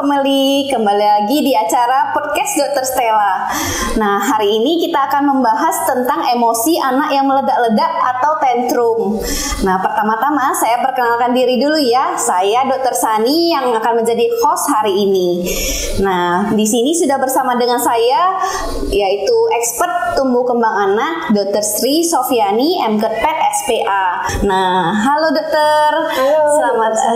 Family, kembali lagi di acara podcast Dr. Stella. Nah, hari ini kita akan membahas tentang emosi anak yang meledak-ledak atau tantrum. Nah, pertama-tama saya perkenalkan diri dulu ya. Saya Dr. Sani yang akan menjadi host hari ini. Nah, di sini sudah bersama dengan saya yaitu expert tumbuh kembang anak Dr. Sri Sofiani, MKPed SPA. Nah, halo dokter.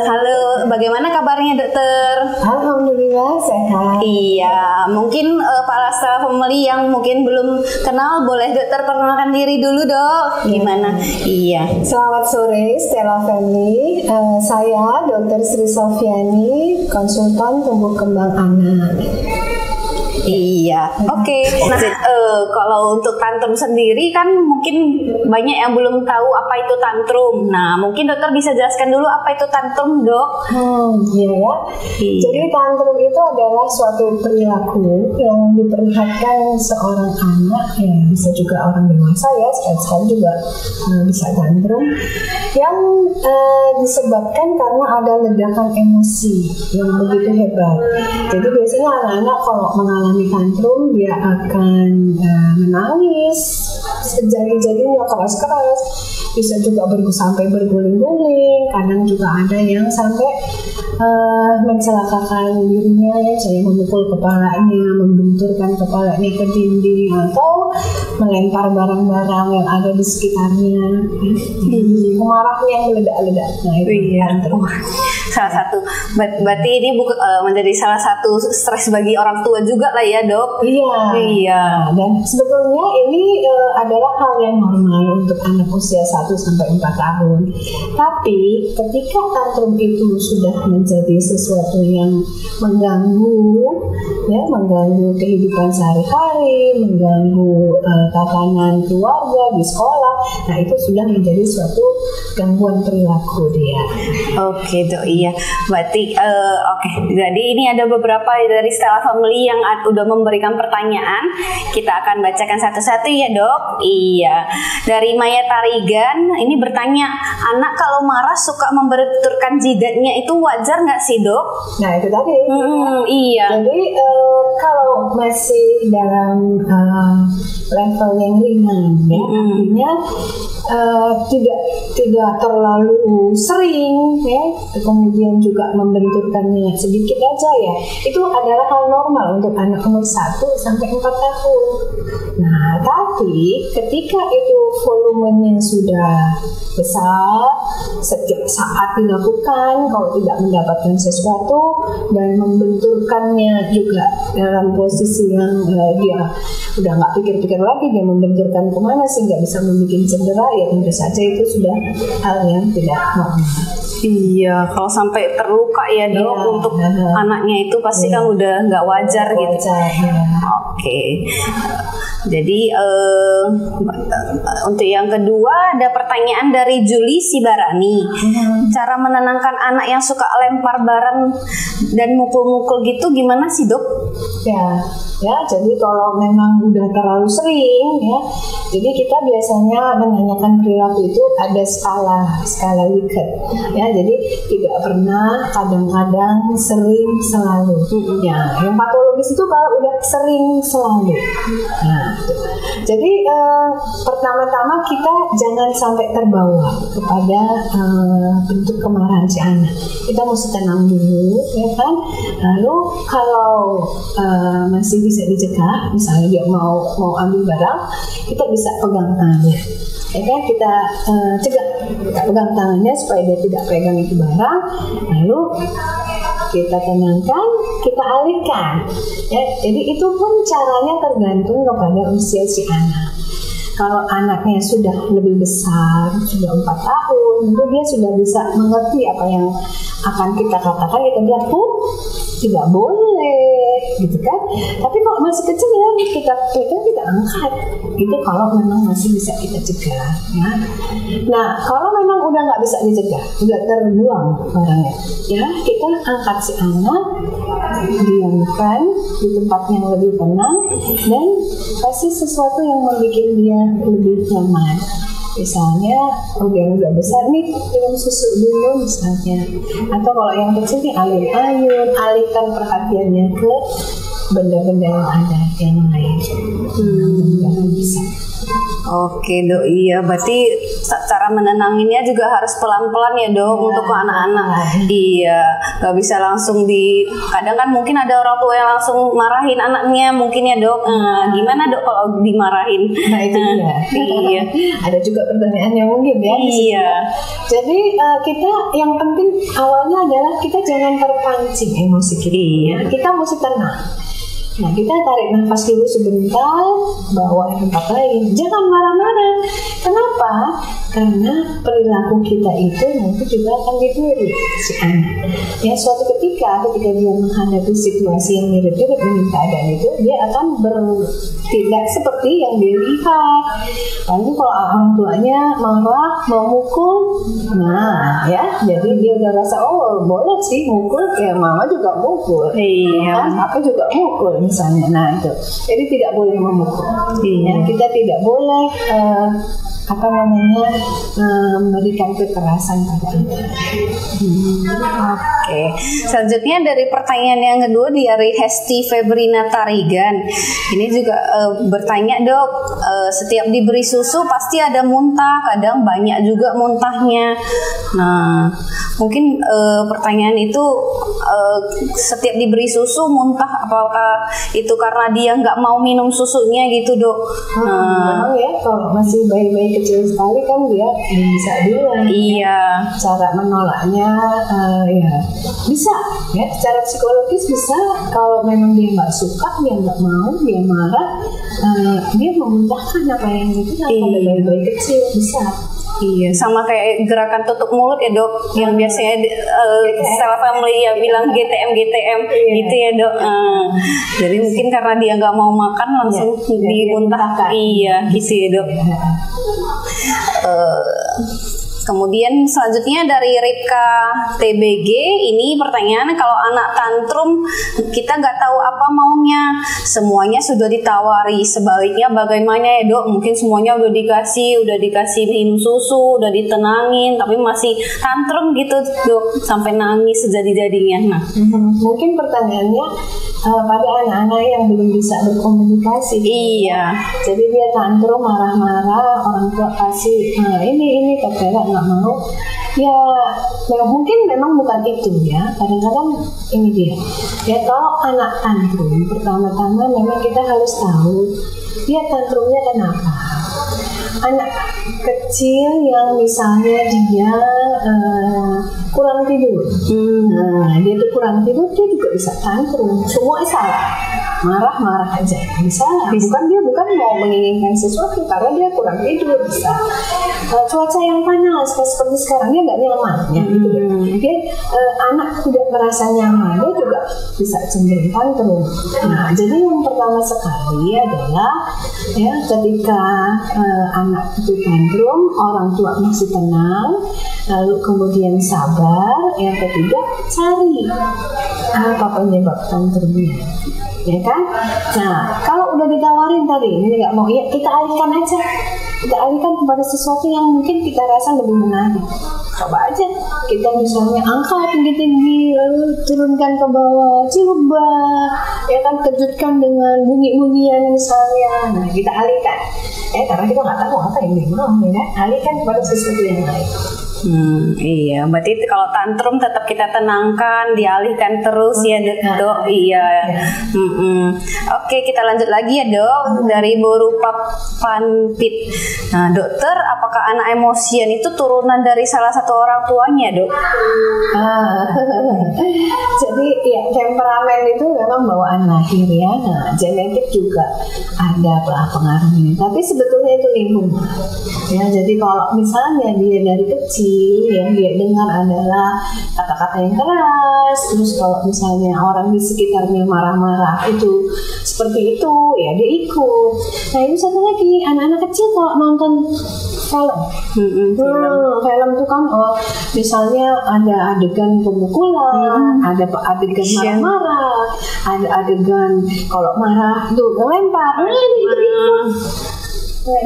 Halo. Bagaimana kabarnya dokter? Alhamdulillah sehat. Iya, mungkin para Stella Family yang mungkin belum kenal, boleh dokter perkenalkan diri dulu dok. Gimana? Iya. Selamat sore Stella Family. Saya Dr. Sri Sofiani, konsultan tumbuh kembang anak. Iya, oke. Nah, kalau untuk tantrum sendiri kan mungkin banyak yang belum tahu apa itu tantrum. Nah, mungkin dokter bisa jelaskan dulu apa itu tantrum, dok? Iya ya. Jadi tantrum itu adalah suatu perilaku yang diperlihatkan seorang anak, ya bisa juga orang dewasa ya, sekali-sekali juga bisa tantrum, yang disebabkan karena ada ledakan emosi yang begitu hebat. Jadi biasanya anak-anak kalau mengalami tantrum dia akan menangis sejadi-jadinya, keras-keras, bisa juga sampai berguling-guling, kadang juga ada yang sampai mencelakakan dirinya ya, saya memukul kepalanya, membenturkan kepalanya ke dinding, atau melempar barang-barang yang ada di sekitarnya, kemarahan yang meledak-ledak. Nah itu tantrum. Salah satu, berarti ini menjadi salah satu stres bagi orang tua juga lah ya dok. Iya. Dan sebetulnya ini adalah hal yang normal untuk anak usia 1-4 tahun. Tapi ketika tantrum itu sudah menjadi sesuatu yang mengganggu kehidupan sehari-hari, mengganggu tatanan keluarga di sekolah, nah itu sudah menjadi suatu gangguan perilaku dia. Oke dok, iya. Berarti jadi ini ada beberapa dari Stella Family yang udah memberikan pertanyaan. Kita akan bacakan satu-satu ya dok. Iya. Dari Maya Tarigan ini bertanya, anak kalau marah suka membenturkan jidatnya itu wajar nggak sih dok? Nah itu tadi. Iya. Jadi kalau masih dalam level yang ringan, ya, artinya tidak terlalu sering, ya, kemudian juga membenturkannya sedikit aja ya, itu adalah hal normal untuk anak umur 1-4 tahun. Nah, tapi ketika itu volumenya sudah besar, setiap saat dilakukan, kalau tidak mendapatkan sesuatu dan membenturkannya juga dalam posisi yang dia udah nggak pikir-pikir lagi, dia membenturkan kemana sehingga bisa membuat cedera, ya tentu saja itu sudah hal yang tidak normal. Iya, kalau sampai terluka ya dok, untuk anaknya itu pasti kan udah nggak wajar gitu. Oke. Jadi untuk yang kedua ada pertanyaan dari Juli Sibarani. Cara menenangkan anak yang suka lempar barang dan mukul-mukul gitu gimana sih dok? Ya, jadi kalau memang udah terlalu sering ya, jadi kita biasanya menanyakan perilaku itu ada skala Likert ya, jadi tidak pernah, kadang-kadang, sering, selalu. Ya, yang patologis itu kalau udah sering, selalu. Nah, jadi pertama-tama kita jangan sampai terbawa kepada bentuk kemarahan si anak. Kita mesti tenang dulu, ya kan. Lalu kalau masih bisa dicegah, misalnya dia mau ambil barang, kita bisa pegang tangannya. Ya kan, kita cegah, kita pegang tangannya supaya dia tidak pegang itu barang, lalu kita tenangkan, kita alihkan. Ya, jadi itu pun caranya tergantung kepada usia si anak. Kalau anaknya sudah lebih besar, sudah 4 tahun, itu dia sudah bisa mengerti apa yang akan kita katakan, kita bilang, tidak boleh, gitu kan. Tapi kalau masih kecil ya kita pegang, kita angkat. Itu kalau memang masih bisa kita cegah. Ya. Nah, kalau memang udah nggak bisa dicegah, udah terbuang barangnya, ya kita angkat si anak, diamkan di tempat yang lebih tenang, dan kasih sesuatu yang membuat dia lebih nyaman. Misalnya udah besar nih minum susu dulu misalnya, atau kalau yang kecil nih alun-alun, alihkan perhatiannya ke benda-benda yang ada yang lain. Jangan bisa. Oke dok, iya berarti cara menenanginnya juga harus pelan-pelan ya dok, untuk ke anak-anak. Iya, gak bisa langsung kadang kan mungkin ada orang tua yang langsung marahin anaknya mungkin ya dok. Gimana dok kalau dimarahin? Nah itu dia. Iya. Ada juga pertanyaan yang mungkin ya. Iya. Jadi kita yang penting awalnya adalah kita jangan terpancing emosi kita. Iya. Kita mesti tenang. Nah, kita tarik nafas dulu sebentar, bawa ke tempat lain. Jangan marah-marah. Kenapa? Karena perilaku kita itu nanti juga akan ditiru si anak. Ya, suatu ketika dia menghadapi situasi yang mirip-mirip dengan keadaan itu, dia akan bertindak seperti yang dia lihat. Lalu kalau orang tuanya marah, memukul, nah ya, jadi dia udah rasa, oh boleh sih mukul, ya mama juga mukul. Iya. Aku juga mukul misalnya. Nah itu, jadi tidak boleh memukul. Ya, kita tidak boleh memberikan kekerasan pada anak. Oke. Selanjutnya dari pertanyaan yang kedua dari Hesti Febrina Tarigan. Ini juga bertanya dok, setiap diberi susu pasti ada muntah, kadang banyak juga muntahnya. Nah, mungkin pertanyaan itu setiap diberi susu muntah, apakah itu karena dia nggak mau minum susunya gitu dok? Memang ya, kalau masih bayi-bayi kecil sekali kan dia belum bisa bilang. Iya. Cara menolaknya ya bisa ya, secara psikologis bisa. Kalau memang dia nggak suka, dia nggak mau, dia marah, dia memuntahkan apa yang itu pada bayi-bayi kecil bisa. Iya, sama kayak gerakan tutup mulut ya dok, yang biasanya setelah family ya bilang GTM gitu ya dok. Jadi mungkin karena dia nggak mau makan langsung dimuntahkan. Iya, gitu ya dok. Kemudian selanjutnya dari Ripka TBG, ini pertanyaan, kalau anak tantrum kita nggak tahu apa maunya, semuanya sudah ditawari, sebaliknya bagaimana ya dok? Mungkin semuanya udah dikasih minum susu, udah ditenangin, tapi masih tantrum gitu dok, sampai nangis sejadi-jadinya. Nah, mungkin pertanyaannya pada anak-anak yang belum bisa berkomunikasi. Iya. Jadi dia tantrum, marah-marah, orang tua kasih ini kata nggak mau, ya mungkin memang bukan itu ya. Kadang-kadang ini dia ya, kalau anak tantrum pertama-tama memang kita harus tahu dia tantrumnya kenapa. Anak kecil yang misalnya dia kurang tidur, nah dia tuh kurang tidur, dia juga bisa tantrum. Semua salah, marah-marah aja bisa. Bukan mau menginginkan sesuatu, karena dia kurang tidur bisa. Cuaca yang panas seperti sekarang dia nggak nyaman ya, gitu. Dia anak tidak merasa nyaman, dia juga bisa cenderung tantrum. Nah, jadi yang pertama sekali adalah ya, ketika anak itu tantrum, orang tua masih tenang, lalu kemudian sabar. Yang ketiga, cari apa penyebab tantrumnya, ya kan? Nah, kalau udah ditawarin tadi ini nggak mau, ya kita alihkan aja, kita alihkan kepada sesuatu yang mungkin kita rasa lebih menarik. Coba aja kita misalnya angkat tinggi-tinggi, lalu turunkan ke bawah, coba ya kan, kejutkan dengan bunyi-bunyian misalnya. Nah, kita alihkan karena kita nggak tahu apa yang dia mau, ya kan? Alihkan kepada sesuatu yang lain. Iya, berarti kalau tantrum tetap kita tenangkan, dialihkan terus ya dok. Iya. Oke, kita lanjut lagi ya dok, dari Borupa Panpit. Nah dokter, apakah anak emosian itu turunan dari salah satu orang tuanya dok? Jadi ya, temperamen itu memang bawaan lahir ya. Nah, genetik juga ada pengaruhnya, tapi sebetulnya itu lingkungan ya. Jadi kalau misalnya dia dari kecil yang dia dengar adalah kata-kata yang keras, terus kalau misalnya orang di sekitarnya marah-marah itu seperti itu, ya dia ikut. Nah, ini satu lagi, anak-anak kecil kalau nonton film, film itu kan misalnya ada adegan pemukulan, ada adegan marah-marah, ada adegan kalau marah tuh lempar,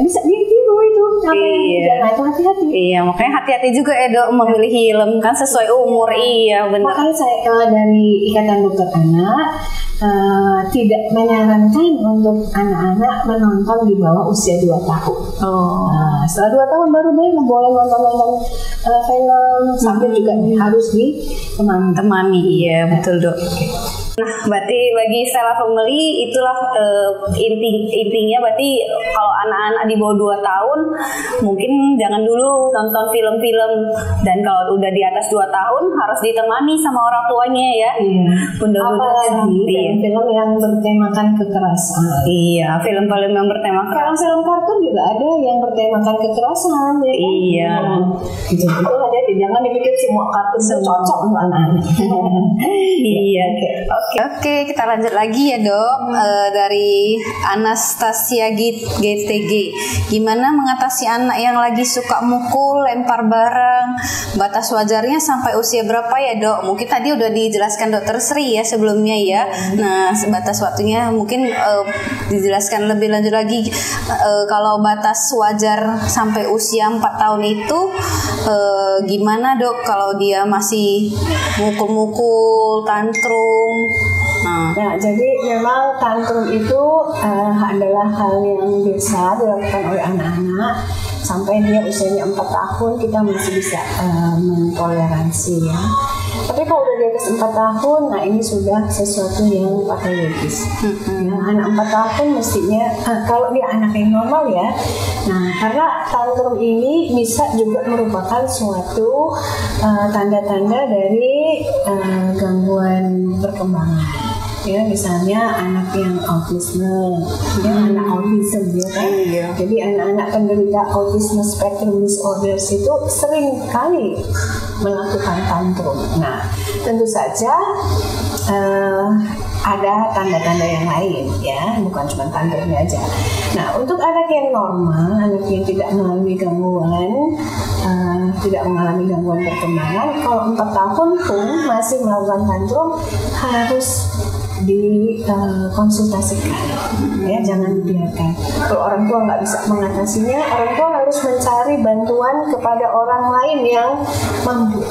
bisa dia itu jangan itu hati-hati. Iya, makanya hati-hati juga ya dok memilih film kan sesuai umur. Iya benar. Makanya saya dari Ikatan Dokter Anak tidak menyarankan untuk anak-anak menonton di bawah usia 2 tahun. Nah, setelah 2 tahun baru boleh nonton film, sambil juga harus ditemani. Iya betul dok. Nah, berarti bagi Stella Family itulah intinya. Berarti kalau anak-anak di bawah 2 tahun mungkin jangan dulu nonton film-film, dan kalau udah di atas 2 tahun harus ditemani sama orang tuanya ya. Apalagi film yang bertemakan kekerasan. Iya, film-film yang bertemakan. Film-film kartun juga ada yang bertemakan kekerasan ya. Iya. Gitu hati-hati, jangan dipikir semua kartun cocok untuk anak-anak. Iya. Oke, kita lanjut lagi ya dok. Dari Anastasia GTG, gimana mengatasi anak yang lagi suka mukul, lempar barang? Batas wajarnya sampai usia berapa ya dok? Mungkin tadi udah dijelaskan dokter Sri ya sebelumnya ya. Nah, batas waktunya mungkin dijelaskan lebih lanjut lagi. Kalau batas wajar sampai usia 4 tahun itu gimana dok? Kalau dia masih mukul-mukul, tantrum. Nah, jadi memang tantrum itu adalah hal yang biasa dilakukan oleh anak-anak. Sampai dia usianya 4 tahun kita masih bisa mentoleransi ya. Tapi kalau udah di atas 4 tahun, nah ini sudah sesuatu yang patologis. Ya, anak 4 tahun mestinya kalau dia anak yang normal ya. Nah, karena tantrum ini bisa juga merupakan suatu tanda-tanda dari gangguan perkembangan. Ya, misalnya anak yang autisme, anak autism ya kan. Jadi anak-anak penderita autisme spectrum disorders itu sering kali melakukan tantrum. Nah, tentu saja ada tanda-tanda yang lain ya, bukan cuma tantrumnya aja. Nah, untuk anak yang normal, anak yang tidak mengalami gangguan, tidak mengalami gangguan perkembangan, kalau 4 tahun pun masih melakukan tantrum harus dikonsultasikan ya, jangan dibiarkan. Kalau orang tua nggak bisa mengatasinya, orang tua harus mencari bantuan kepada orang lain yang mampu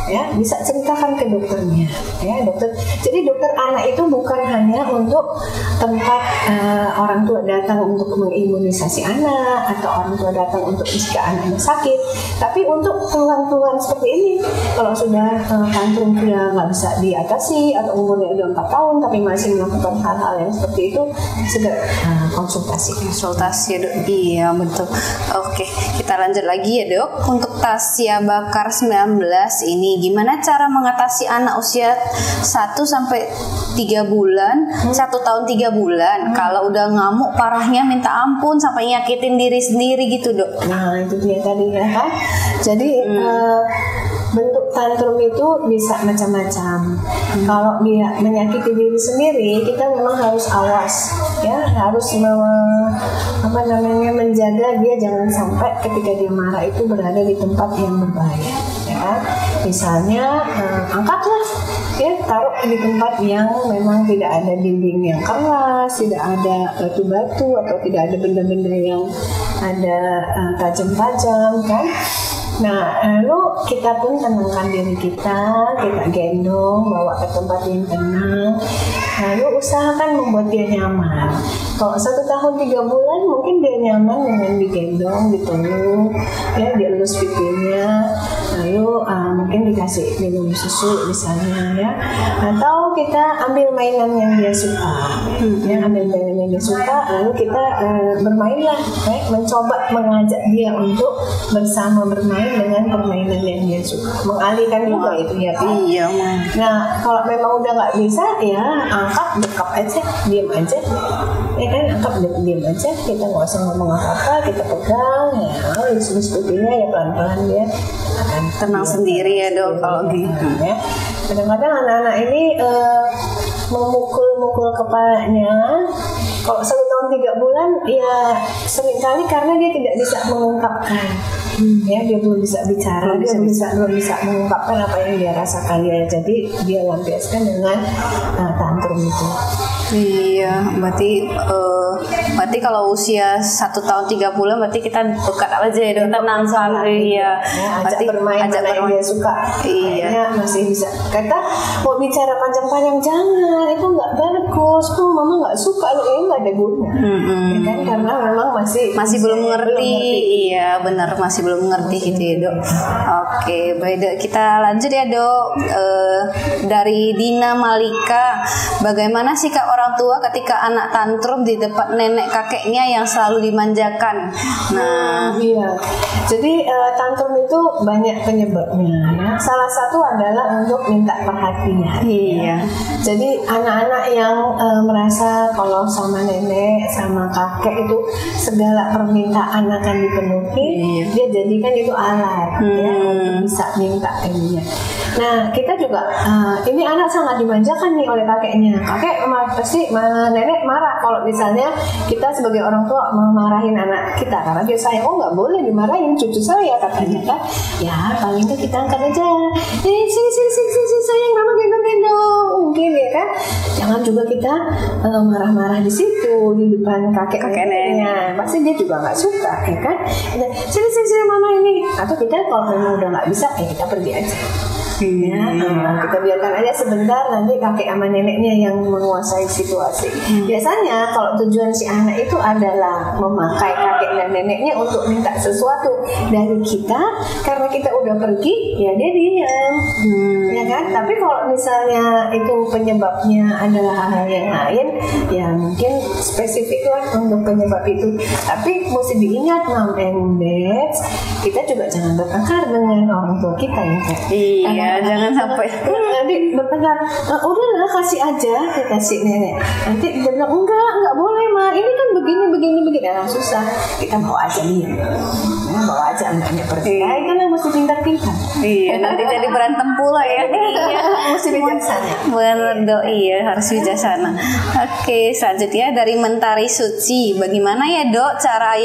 ya, bisa ceritakan ke dokternya ya, dokter. Jadi dokter anak itu bukan hanya untuk tempat orang tua datang untuk mengimunisasi anak, atau orang tua datang untuk jika anaknya sakit, tapi untuk keluhan-keluhan seperti ini. Kalau sudah tantrum dia nggak bisa diatasi, atau umurnya udah 4 tahun tapi masih melakukan hal-hal yang seperti itu, segera konsultasi ya dok. Iya betul. Oke, kita lanjut lagi ya dok. Untuk Tasya Bakar 19 ini, gimana cara mengatasi anak usia 1 sampai 3 bulan, 1 tahun 3 bulan, kalau udah ngamuk parahnya minta ampun sampai nyakitin diri sendiri gitu dok? Nah, itu dia tadi ya kan. Jadi bentuk tantrum itu bisa macam-macam. Kalau dia menyakiti diri sendiri, kita memang harus awas ya, harus menjaga dia jangan sampai ketika dia marah itu berada di tempat yang berbahaya ya. Misalnya angkatlah ya, taruh di tempat yang memang tidak ada dinding yang keras, tidak ada batu-batu, atau tidak ada benda-benda yang ada tajam-tajam kan. Nah, lalu kita pun tenangkan diri kita gendong, bawa ke tempat yang tenang, lalu usahakan membuat dia nyaman. Kalau 1 tahun 3 bulan mungkin dia nyaman dengan digendong, dipeluk, ya dielus pipinya, lalu mungkin dikasih minum susu misalnya ya, atau kita ambil mainan yang dia suka, ya ambil mainan yang dia suka, lalu kita bermainlah, mencoba mengajak dia untuk bersama bermain dengan permainan yang dia suka, mengalihkan juga itu ya kan. Iya. Nah, kalau memang udah nggak bisa ya angkat, dekap aja, diam aja, ya kan, angkat diam aja, kita nggak usah ngomong apa-apa, kita pegang ya, lus-lus pipinya ya, pelan-pelan dia akan tenang sendiri ya dok kalau gitu ya. Kadang-kadang anak-anak ini memukul-mukul kepalanya. Kalau 1 tahun 3 bulan ya seringkali karena dia tidak bisa mengungkapkan, ya dia belum bisa bicara, dia belum bisa mengungkapkan apa yang dia rasakan ya. Jadi dia lampiaskan dengan tantrum itu. Iya, berarti kalau usia 1 tahun 3 bulan berarti kita dekat aja ya, tenang sekali. Iya. Ajak bermain mana yang dia suka. Iya. Masih bisa. Kata mau bicara panjang-panjang jangan, itu nggak bagus. Mama nggak suka, lo ini nggak ada guna. Ya kan? Karena memang masih belum mengerti. Iya, benar, masih belum mengerti gitu ya, Dok. Oke, baik, Dok. Kita lanjut ya, Dok. Dari Dina Malika, bagaimana sikap orang tua ketika anak tantrum di depan nenek kakeknya yang selalu dimanjakan? Nah, iya. Jadi tantrum itu banyak penyebabnya. Ya. Salah satu adalah untuk minta perhatian. Iya. Ya. Jadi anak-anak yang merasa kalau sama nenek, sama kakek itu segala permintaan akan dipenuhi, dia jadikan itu alat ya untuk bisa minta ke dia. Nah, kita juga ini anak sangat dimanjakan nih oleh kakeknya. Kakek pasti nenek marah kalau misalnya kita sebagai orang tua memarahin anak kita karena dia sayang. Oh, nggak boleh dimarahin cucu saya katanya kan. Ya paling nggak kita angkat aja. Sini sayang, mama gendong mungkin ya kan. Jangan juga kita marah-marah di situ di depan kakek neneknya. Pasti dia juga nggak suka ya kan. Sini mama ini. Atau kita kalau memang udah nggak bisa kita pergi aja. Ya, kita biarkan aja sebentar, nanti kakek sama neneknya yang menguasai situasi. Biasanya kalau tujuan si anak itu adalah memakai kakek dan neneknya untuk minta sesuatu dari kita, karena kita udah pergi, ya dia diam, ya kan? Tapi kalau misalnya itu penyebabnya adalah hal yang lain, ya mungkin spesifik lah untuk penyebab itu. Tapi mesti diingat, Mom and Dad, kita juga jangan bertengkar dengan orang tua kita ya. Iya. Jangan sampai nanti bertengkar. Udahlah kasih aja, kita kasih nenek. Nanti dia bilang enggak boleh Ma. Ini kan begini. Nah, susah. Kita bawa aja dia. Bawa aja anaknya pergi. Nah, itu lah mesti pintar-pintar. Iya, nanti jadi berantem pula ya. Iya, mesti bijaksana. Benar, Dok. Iya, harus bijaksana. Oke, selanjutnya dari Mentari Suci. Bagaimana ya, Dok, cara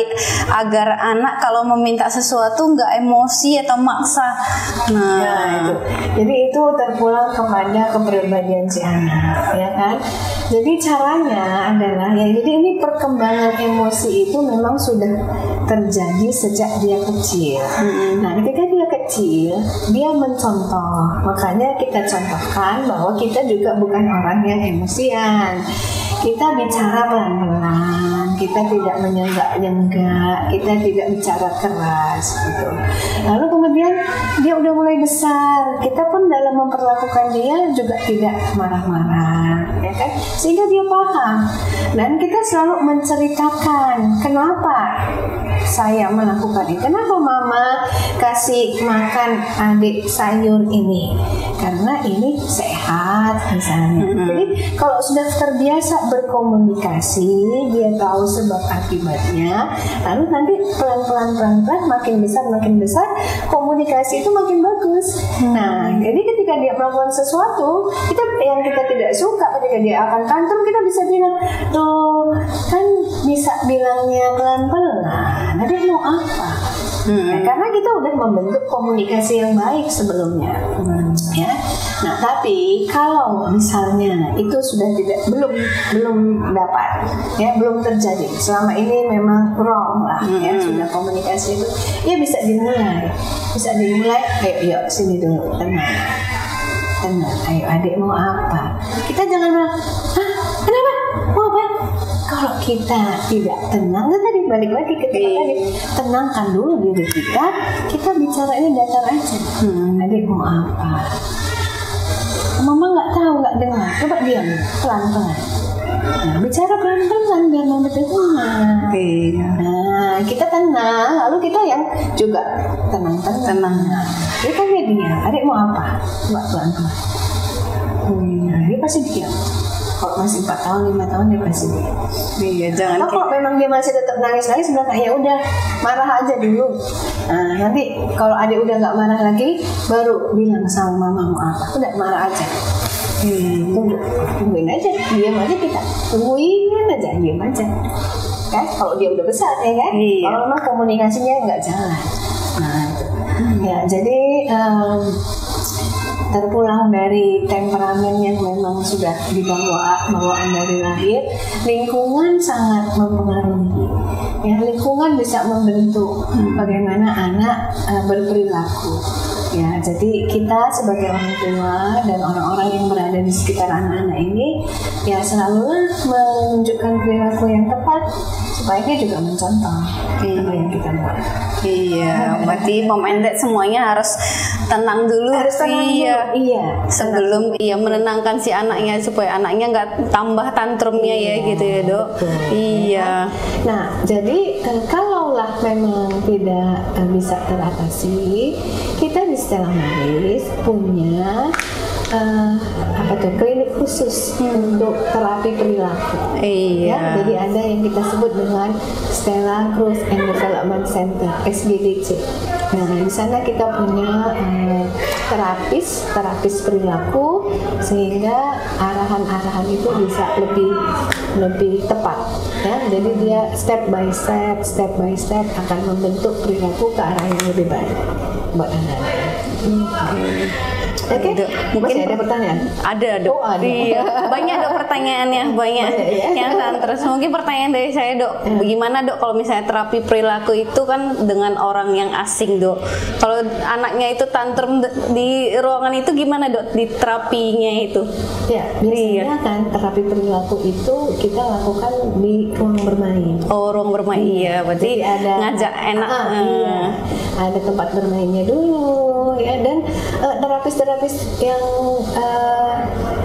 agar anak kalau meminta sesuatu nggak emosi atau maksa? Nah, itu. Jadi itu terpulang kepada kepribadian si anak, ya kan? Jadi caranya adalah ya, jadi ini perkembangan emosi itu memang sudah terjadi sejak dia kecil. Nah, ketika dia kecil, dia mencontoh. Makanya kita contohkan bahwa kita juga bukan orang yang emosian. Kita bicara pelan-pelan, kita tidak menyenggak-nyenggak, kita tidak bicara keras gitu. Lalu kemudian dia udah mulai besar, kita pun dalam memperlakukan dia juga tidak marah-marah, ya kan? Sehingga dia paham. Dan kita selalu menceritakan kenapa saya melakukan ini. Kenapa mama kasih makan adik sayur ini? Karena ini sehat misalnya. Jadi kalau sudah terbiasa berkomunikasi, dia tahu sebab akibatnya, lalu nanti pelan-pelan makin besar komunikasi itu makin bagus. Nah, jadi ketika dia melakukan sesuatu yang kita tidak suka, ketika dia akan tantrum, kita bisa bilang, tuh kan bisa bilangnya pelan-pelan. Nanti mau apa? Nah, karena kita udah membentuk komunikasi yang baik sebelumnya, ya. Nah, tapi kalau misalnya itu sudah belum dapat, ya, belum terjadi, selama ini memang wrong lah, ya, sudah komunikasi itu, ya bisa dimulai, ayo sini dulu, tenang, ayo adik mau apa? Kita jangan bilang, kenapa? Mau apa? Kalau kita tidak tenang, tadi balik lagi ke tadi, tenangkan dulu diri kita bicara ini datar aja. Adik mau apa? Mama nggak tahu, nggak dengar. Coba diam, pelan-pelan. Nah, bicara pelan-pelan biar mama dengar. Nah, kita tenang, lalu kita yang juga tenang. Dia kan dia, adik mau apa? Coba pelan-pelan. Dia pasti diam. Kalau masih 4 tahun, 5 tahun dia pasti diam. Iya, jangan. Kalau memang dia masih tetap nangis, bilang ya udah marah aja dulu. Nah, nanti kalau adik udah nggak marah lagi, baru bilang sama mama mau apa. Udah marah aja. Tungguin aja, diam aja kita. Tungguin aja, diam aja. Kan? Kalau dia udah besar ya kan? Iya. Kalau memang komunikasinya nggak jalan. Nah, itu. Ya, jadi terpulang dari temperamen yang memang sudah dibawa bawaan dari lahir, lingkungan sangat mempengaruhi. Ya, lingkungan bisa membentuk bagaimana anak berperilaku. Ya, jadi kita sebagai orang tua dan orang-orang yang berada di sekitar anak-anak ini, ya selalu menunjukkan perilaku yang tepat supaya dia juga mencontoh apa yang kita buat. Iya, berarti mom and dad semuanya harus tenang dulu. Harus tenang dulu. Iya. Sebelum menenangkan si anaknya supaya anaknya nggak tambah tantrumnya ya gitu ya dok. Betul. Iya. Nah, jadi kalaulah memang tidak bisa teratasi, kita di Stella Maris punya klinik khusus untuk terapi perilaku. Iya. Ya, jadi ada yang kita sebut dengan Stella Growth and Development Center (SGDC). Nah, di sana kita punya terapis perilaku sehingga arahan-arahan itu bisa lebih tepat. Ya, jadi dia step by step akan membentuk perilaku ke arah yang lebih baik buat anak-anak. Oke, mungkin ada pertanyaan? Ada dok. Oh, ada. Iya, banyak dok pertanyaannya, banyak ya? yang terus. Mungkin pertanyaan dari saya dok, bagaimana dok kalau misalnya terapi perilaku itu kan dengan orang yang asing dok? Kalau anaknya itu tantrum di ruangan itu gimana dok di terapinya itu? Ya, biasanya kan terapi perilaku itu kita lakukan di ruang bermain. Oh, ruang bermain, iya. Berarti ada ngajak enak. Iya. Ada tempat bermainnya dulu, ya. Dan terapis yang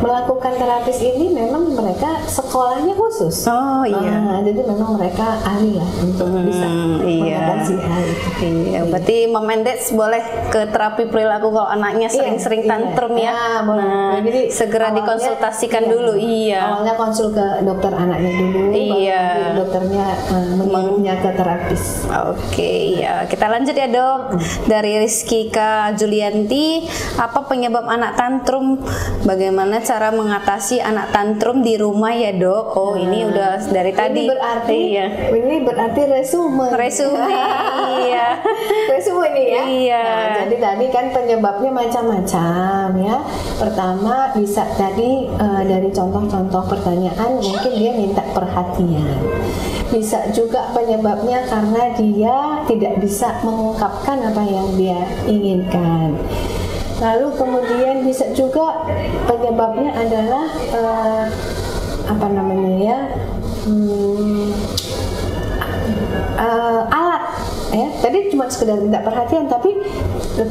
melakukan terapis ini memang mereka sekolahnya khusus. Oh iya. Jadi memang mereka ahli lah untuk bisa mengatasi hal itu. Iya. Berarti mom and dad boleh ke terapi perilaku kalau anaknya sering-sering tantrum ya. Boleh. Jadi segera dikonsultasikan dulu. Iya. Awalnya konsul ke dokter anaknya dulu. Iya. Baru dokternya mengirimnya ke terapis. Oke, ya kita lanjut ya dok. Dari Rizkika Julianti, apa penyebab anak tantrum? Bagaimana cara mengatasi anak tantrum di rumah ya dok? Oh ini udah dari tadi. Ini berarti resume. Iya. Resume ini ya. Iya. Nah, jadi tadi kan penyebabnya macam-macam ya. Pertama bisa tadi dari contoh-contoh pertanyaan mungkin dia minta perhatian. Bisa juga penyebabnya karena dia tidak bisa mengungkapkan apa yang dia inginkan. Lalu kemudian bisa juga penyebabnya adalah alat ya. Tadi cuma sekedar minta perhatian, tapi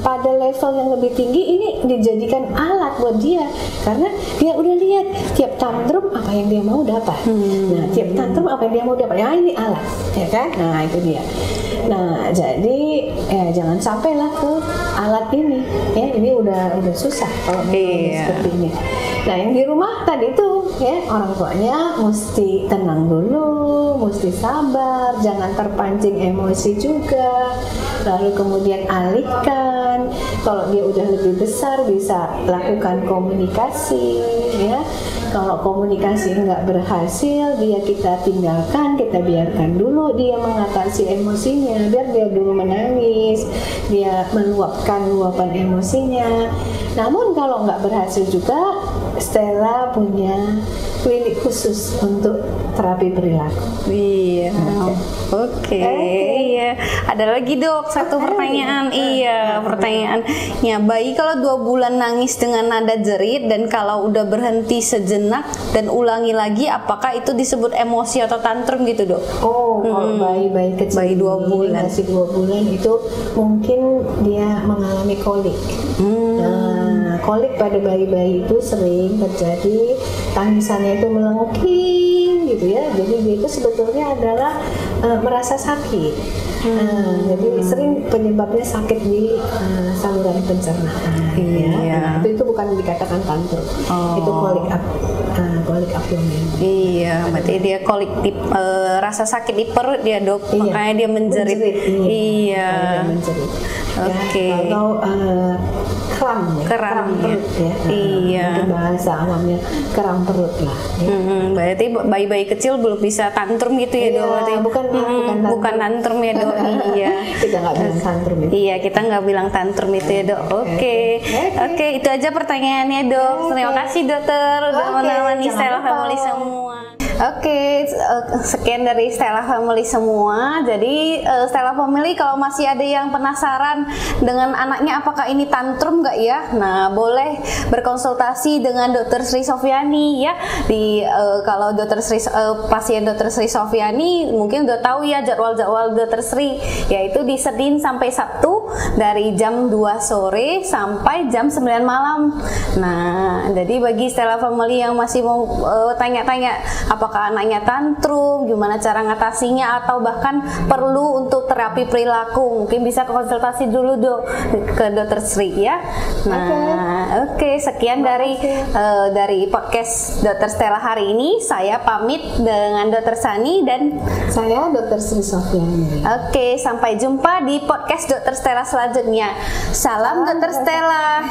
pada level yang lebih tinggi ini dijadikan alat buat dia karena dia udah lihat tiap tantrum apa yang dia mau dapat. Nah, tiap tantrum apa yang dia mau dapat, ya ini alat, ya kan? Nah, itu dia. Nah, jadi jangan sampailah ke alat ini, ya ini udah susah kalau seperti ini. Nah, yang di rumah tadi itu ya orang tuanya mesti tenang dulu, mesti sabar, jangan terpancing emosi juga. Lalu kemudian alihkan. Kalau dia udah lebih besar bisa lakukan komunikasi, ya. Kalau komunikasi nggak berhasil, kita tinggalkan, kita biarkan dulu dia mengatasi emosinya, biar dia dulu menangis, dia meluapkan luapan emosinya. Namun kalau nggak berhasil juga, Stella punya klinik khusus untuk terapi perilaku. Iya. Oke. Iya. Ada lagi dok satu pertanyaan. Iya, pertanyaannya, bayi kalau 2 bulan nangis dengan nada jerit dan kalau udah berhenti sejenak dan ulangi lagi, apakah itu disebut emosi atau tantrum gitu dok? Oh, kalau bayi kecil, bayi 2 bulan, masih 2 bulan itu mungkin dia mengalami kolik. Nah, kolik pada bayi-bayi itu sering terjadi, tangisannya itu melengking gitu ya. Jadi dia itu sebetulnya adalah merasa sakit. Jadi sering penyebabnya sakit di saluran pencernaan. Ya. Nah, itu bukan dikatakan tantrum. Itu kolik abdomen. Iya, berarti dia kolik rasa sakit di perut dia dok, makanya dia menjerit. Iya. Dia menjerit. Oke. Kalau kram ya. Kram perut ya. Iya. Mungkin bahasa awamnya kram perut lah. Ya. Berarti bayi-bayi kecil belum bisa tantrum gitu ya, Dok? Berarti bukan tantrum ya, Dok. Iya. Kita nggak bilang tantrum itu. Iya, kita nggak bilang tantrum itu ya, Dok. Oke, itu aja pertanyaannya, Dok. Terima kasih, Dokter, udah menemani Stella Family semua. Oke, sekian dari Stella Family semua. Jadi Stella Family kalau masih ada yang penasaran dengan anaknya apakah ini tantrum nggak ya? Nah, boleh berkonsultasi dengan Dr. Sri Sofyani ya. Kalau pasien Dr. Sri Sofyani mungkin udah tahu ya jadwal-jadwal Dr. Sri, yaitu di Senin sampai Sabtu dari jam 2 sore sampai jam 9 malam. Nah, jadi bagi Stella Family yang masih mau tanya-tanya apakah anaknya tantrum, gimana cara ngatasinya, atau bahkan perlu untuk terapi perilaku, mungkin bisa konsultasi dulu ke Dr. Sri ya. Nah, oke, sekian dari podcast Dr. Stella hari ini. Saya pamit dengan Dr. Sani dan saya Dr. Sri Sofyani. Oke, sampai jumpa di podcast Dr. Stella selanjutnya. Salam Dr. Stella.